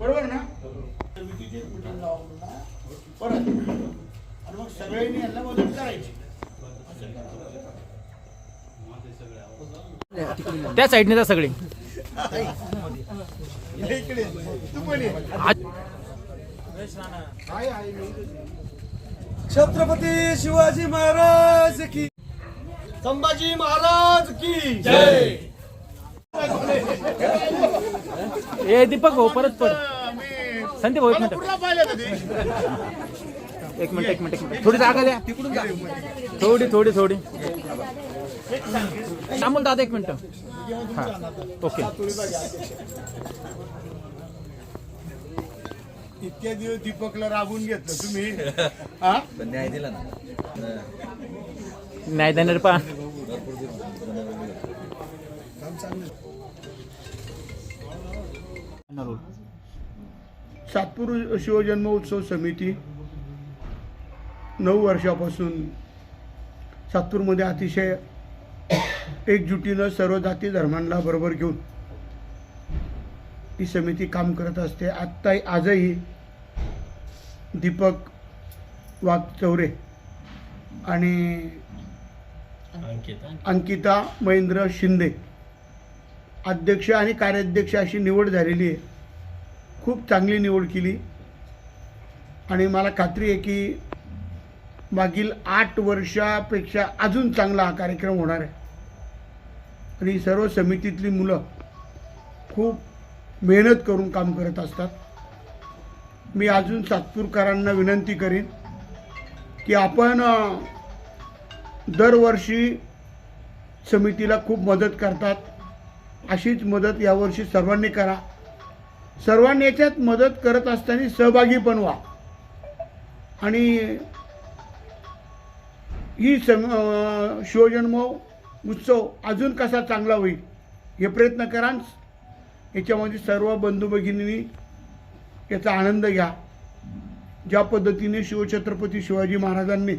बरोबर ना? समितीची मीटिंग लावून ना परत आणि मग सगळ्यांनी यांना मदत करायची. त्या साईडने जा सगळे. इकडे तू पण ये. छत्रपती शिवाजी महाराज की, संभाजी महाराज की जय. ए दीपक भाऊ परत पड. संदीप भाऊ एक मिनिट कुठला पाहिलं कधी? एक मिनिट थोडी जागा द्या. थोडी अमोल दादा एक मिनिट. हा ओके. इतक्या दिवस दीपकला राबून घेतलं तुम्ही. हा न्याय दिला ना. नाही देणार पा. सातपूर शिवजन्मोत्सव समिती 9 वर्षापासून सातपूरमध्ये अतिशय एकजुटीनं सर्व जाती धर्मांना बरोबर घेऊन ही समिती काम करत असते. आजही दीपक वाघचौरे आणि अंकिता महेंद्र शिंदे अध्यक्ष आणि कार्याध्यक्ष अशी निवड झालेली आहे. खूप चांगली निवड केली आणि मला खात्री आहे की मागील 8 वर्षापेक्षा अजून चांगला हा कार्यक्रम होणार आहे. आणि सर्व समितीतली मुलं खूप मेहनत करून काम करत असतात. मी अजून सातपूरकरांना विनंती करीन की आपण दरवर्षी समितीला खूप मदत करतात, अशीच मदत यावर्षी सर्वांनी करा. सर्वांनी याच्यात मदत करत असताना सहभागी पण व्हा आणि ही शिवजन्मोत्सव उत्सव अजून कसा चांगला होईल हे प्रयत्न करा. याच्यामध्ये सर्व बंधू भगिनींनी याचा आनंद घ्या. ज्या पद्धतीने शिवछत्रपती शिवाजी महाराजांनी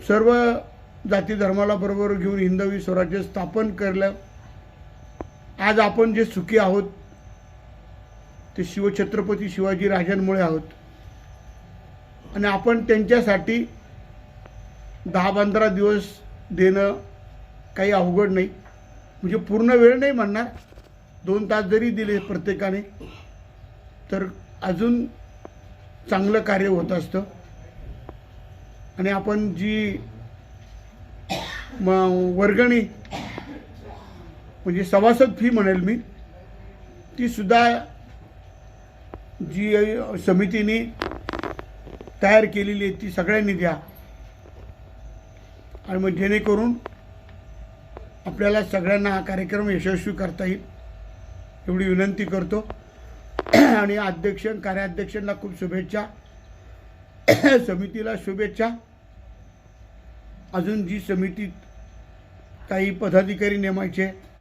सर्व जाती धर्माला बरोबर घेऊन हिंदवी स्वराज्य स्थापन केलं, आज आपण जे सुखी आहोत ते शिवछत्रपती शिवाजी राजांमुळे आहोत. आणि आपण त्यांच्यासाठी 10-15 दिवस देणं काही अवघड नाही. म्हणजे पूर्ण वेळ नाही म्हणणार, 2 तास जरी दिले प्रत्येकाने तर अजून चांगलं कार्य होत असतं. आणि आपण जी वर्गणी म्हणजे सभासद फी म्हणेल मी, ती सुद्धा जी समितीने तयार केलेली आहे ती सगळ्यांनी द्या. आणि मग जेणेकरून आपल्याला सगळ्यांना हा कार्यक्रम यशस्वी करता येईल एवढी विनंती करतो. आणि अध्यक्ष कार्याध्यक्षांना खूप शुभेच्छा, समितीला शुभेच्छा. अजून जी समितीत काही पदाधिकारी नेमायचे